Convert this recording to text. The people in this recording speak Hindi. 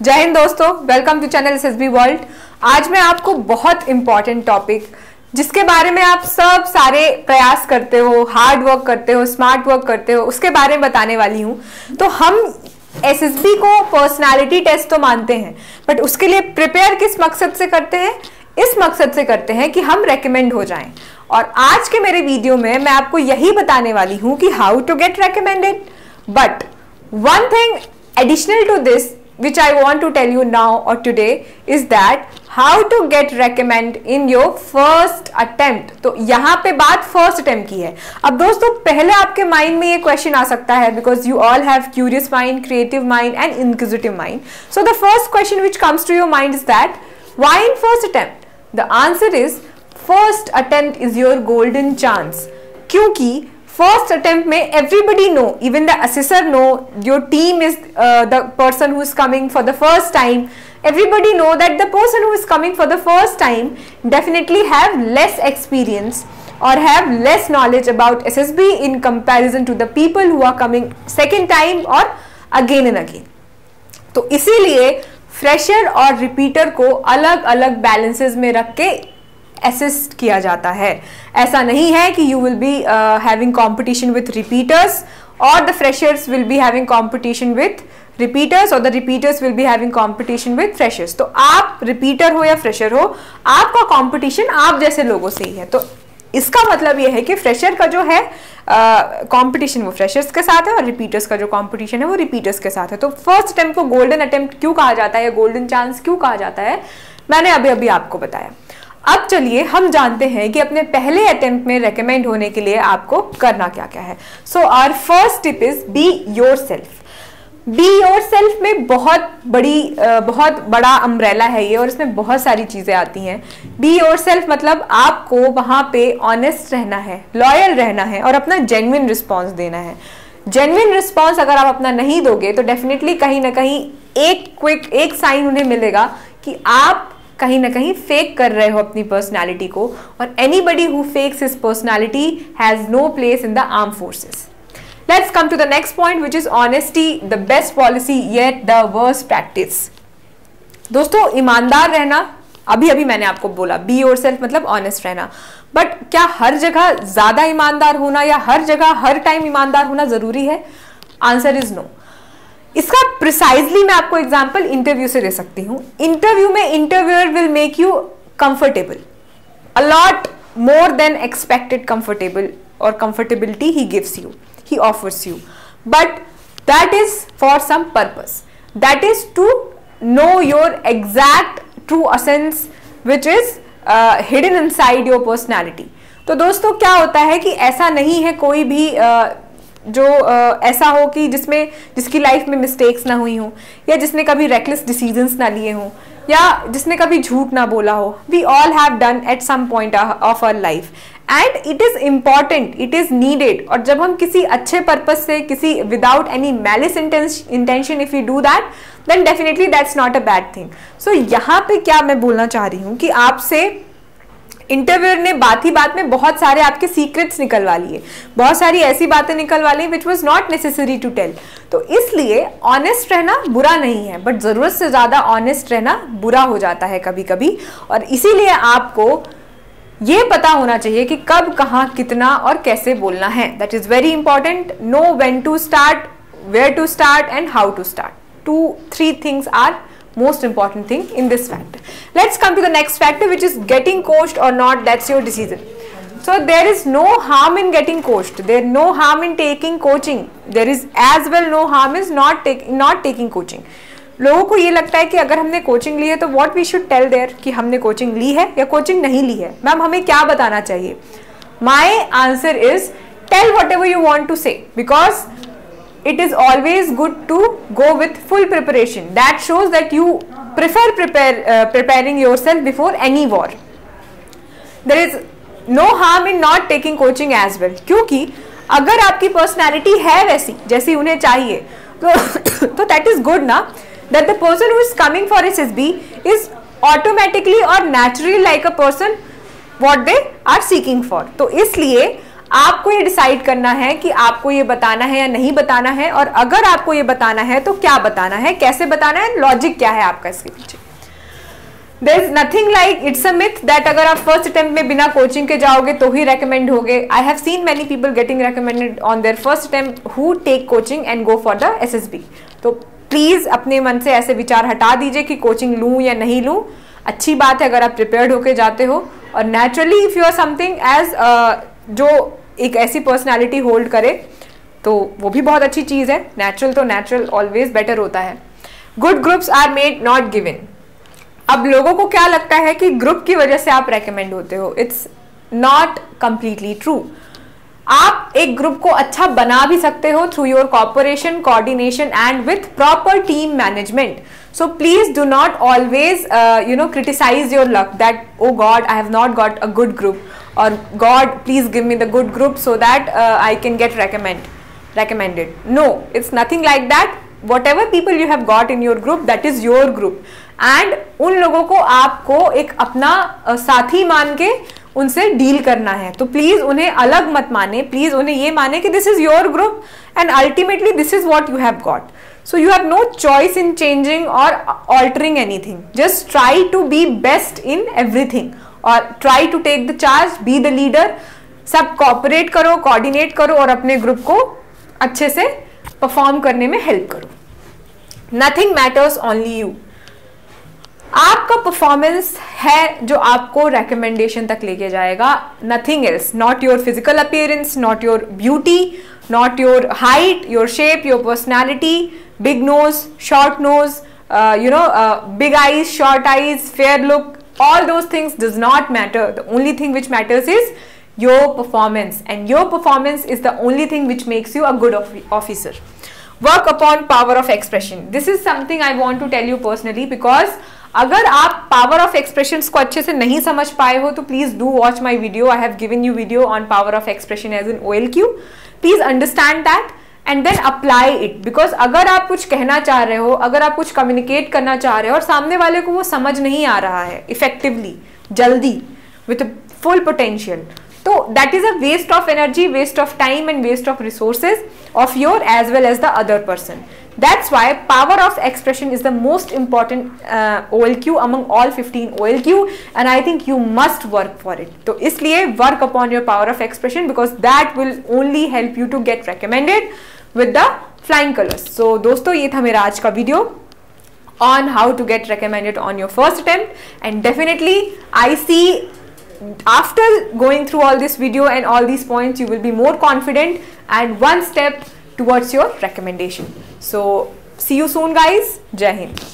जय हिंद दोस्तों, welcome to channel SSB world. आज मैं आपको बहुत इंपॉर्टेंट टॉपिक जिसके बारे में आप सब सारे प्रयास करते हो, हार्ड वर्क करते हो, स्मार्ट वर्क करते हो, उसके बारे में बताने वाली हूं। तो हम एसएसबी को पर्सनालिटी टेस्ट तो मानते हैं, बट उसके लिए प्रिपेयर किस मकसद से करते हैं? इस मकसद से करते हैं कि हम रेकमेंड हो जाएं। और आज के मेरे वीडियो में मैं आपको यही बताने वाली हूं कि how to get recommended. But one thing additional to this which I want to tell you now or today is that how to get recommend in your first attempt। तो यहाँ पे बात first attempt की है। अब दोस्तों पहले आपके माइंड में ये क्वेश्चन आ सकता है because you all have curious mind, creative mind and inquisitive mind। So the first question which comes to your mind is that why in first attempt? The answer is first attempt is your golden chance। क्योंकि फर्स्ट अटेम्प्ट में everybody know, even the assessor know, your team is the person who is coming for the first time. Everybody know that the person who is coming for the first time definitely have less experience or have less knowledge about SSB in comparison to the people who are coming second time or again and again। तो इसीलिए फ्रेशर और रिपीटर को अलग अलग बैलेंसेस में रख के असिस्ट किया जाता है। ऐसा नहीं है कि you will be having competition with repeaters और the freshers will be having competition with repeaters और the repeaters will be having competition with freshers. तो आप रिपीटर हो या फ्रेशर हो, आपका कंपटीशन आप जैसे लोगों से ही है। तो इसका मतलब यह है कि फ्रेशर का जो है कंपटीशन वो फ्रेशर्स के साथ है और रिपीटर्स का जो कंपटीशन है वो रिपीटर्स के साथ है। तो फर्स्ट अटेम्प्ट को गोल्डन अटेम्प्ट क्यों कहा जाता है, गोल्डन चांस क्यों कहा जाता है, मैंने अभी अभी आपको बताया। अब चलिए हम जानते हैं कि अपने पहले अटेम्प्ट में रेकमेंड होने के लिए आपको करना क्या क्या है। So our first tip is be yourself. Be yourself में बहुत बड़ा अम्ब्रेला है ये, और इसमें बहुत सारी चीजें आती हैं। बी योरसेल्फ मतलब आपको वहां पे ऑनेस्ट रहना है, लॉयल रहना है और अपना जेन्युइन रिस्पॉन्स देना है। जेन्युइन रिस्पॉन्स अगर आप अपना नहीं दोगे तो डेफिनेटली कहीं ना कहीं एक साइन उन्हें मिलेगा कि आप कहीं ना कहीं फेक कर रहे हो अपनी पर्सनालिटी को, और anybody who fakes his personality has no place in the arm forces. Let's come to the next point which is honesty, the best policy yet the worst practice. दोस्तों ईमानदार रहना, अभी मैंने आपको बोला बी योरसेल्फ मतलब ऑनेस्ट रहना, बट क्या हर जगह ज्यादा ईमानदार होना या हर जगह हर टाइम ईमानदार होना जरूरी है? Answer is no. इसका प्रिसाइजली मैं आपको एग्जांपल इंटरव्यू से दे सकती हूं। इंटरव्यू में interviewer will make you comfortable a lot more than expected comfortable, और कंफर्टेबिलिटी ही gives you, he offers you, but that is for some purpose, that is to know your exact true essence which is hidden inside your personality। तो दोस्तों क्या होता है कि ऐसा नहीं है कोई भी जो ऐसा हो कि जिसकी लाइफ में मिस्टेक्स ना हुई हो, या जिसने कभी रेकलेस डिसीजंस ना लिए हो, या जिसने कभी झूठ ना बोला हो। We all have done at some point of our life and it is important, it is needed. और जब हम किसी अच्छे पर्पज से, किसी without any malice intention if you do that, then definitely that's not a bad thing. So यहाँ पे क्या मैं बोलना चाह रही हूँ कि आपसे इंटरव्यूअर ने बात ही बात में बहुत सारे आपके सीक्रेट्स निकलवा लिए, बहुत सारी ऐसी बातें निकलवा ली which was not necessary to tell. तो इसलिए ऑनेस्ट रहना बुरा नहीं है, बट जरूरत से ज्यादा ऑनेस्ट रहना बुरा हो जाता है कभी कभी। और इसीलिए आपको ये पता होना चाहिए कि कब, कहाँ, कितना और कैसे बोलना है। That is very important. Know when to start, where to start and how to start. 2-3 things are most important thing in this factor। Let's come to the next factor which is getting coached or not, that's your decision। So there is no harm in getting coached, there is no harm in taking coaching, there is as well no harm is not taking coaching। लोगों को ये लगता है कि अगर हमने कोचिंग ली है तो what we should tell there कि हमने कोचिंग ली है या कोचिंग नहीं ली है। मैम हमें क्या बताना चाहिए? My answer is tell whatever you want to say, because it is always good to go with full preparation। that shows that you prefer preparing yourself before any war। there is no harm in not taking coaching as well, क्योंकि अगर आपकी पर्सनैलिटी है वैसी जैसी उन्हें चाहिए तो that is good ना, that the person who is coming for SSB is automatically or naturally like a person what they are seeking for। तो इसलिए आपको ये डिसाइड करना है कि आपको ये बताना है या नहीं बताना है, और अगर आपको ये बताना है तो क्या बताना है, कैसे बताना है, लॉजिक क्या है आपका इसके पीछे। There is nothing like, it's a myth that अगर आप फर्स्ट अटेम्प्ट में बिना कोचिंग के जाओगे तो ही recommend होगे। I have seen many people getting recommended on their first attempt who take coaching and go for the SSB। तो प्लीज अपने मन से ऐसे विचार हटा दीजिए कि कोचिंग लूँ या नहीं लूँ। अच्छी बात है अगर आप प्रिपेयर्ड होके जाते हो, और naturally if you are something as जो एक ऐसी पर्सनैलिटी होल्ड करे तो वो भी बहुत अच्छी चीज़ है। नेचुरल तो नेचुरल ऑलवेज बेटर होता है। Good groups are made not given. अब लोगों को क्या लगता है कि ग्रुप की वजह से आप रेकमेंड होते हो। It's not completely true. आप एक ग्रुप को अच्छा बना भी सकते हो through your cooperation, coordination and with proper team management. So please do not always criticize your luck that oh God, I have not got a good group, or God please give me the good group so that I can get recommended. No, it's nothing like that. Whatever people you have got in your group, that is your group, and उन लोगों को आपको एक अपना साथी मान के उनसे डील करना है। तो प्लीज उन्हें अलग मत माने, प्लीज उन्हें ये माने कि this is your group and ultimately this is what you have got. So you have no choice in changing और altering anything. Just try to be best in everything और try to take the charge, be the leader. सब कोऑपरेट करो, कोऑर्डिनेट करो और अपने ग्रुप को अच्छे से परफॉर्म करने में हेल्प करो। Nothing matters, only you. आपका परफॉर्मेंस है जो आपको रिकमेंडेशन तक लेके जाएगा, nothing else. Not your physical appearance, not your beauty, not your height, your shape, your personality, big nose, short nose, big eyes, short eyes, fair look, all those things does not matter. The only thing which matters is your performance, and your performance is the only thing which makes you a good officer. Work upon power of expression. This is something I want to tell you personally, because अगर आप पावर ऑफ एक्सप्रेशंस को अच्छे से नहीं समझ पाए हो तो please do watch my video. I have given you video on power of expression as in OLQ. Please understand that and then apply it. Because अगर आप कुछ कहना चाह रहे हो, अगर आप कुछ कम्युनिकेट करना चाह रहे हो और सामने वाले को वो समझ नहीं आ रहा है इफेक्टिवली, जल्दी, विथ फुल पोटेंशियल, तो that is a waste of energy, waste of time and waste of resources of your as well as the other person. That's why power of expression is the most important OLQ among all 15 OLQ, and I think you must work for it. तो इसलिए work upon your power of expression, because that will only help you to get recommended with the flying colors. So दोस्तों, ये था मेरा आज का video on how to get recommended on your first attempt, and definitely I see after going through all this video and all these points, you will be more confident and one step towards your recommendation. So see you soon guys. Jai Hind.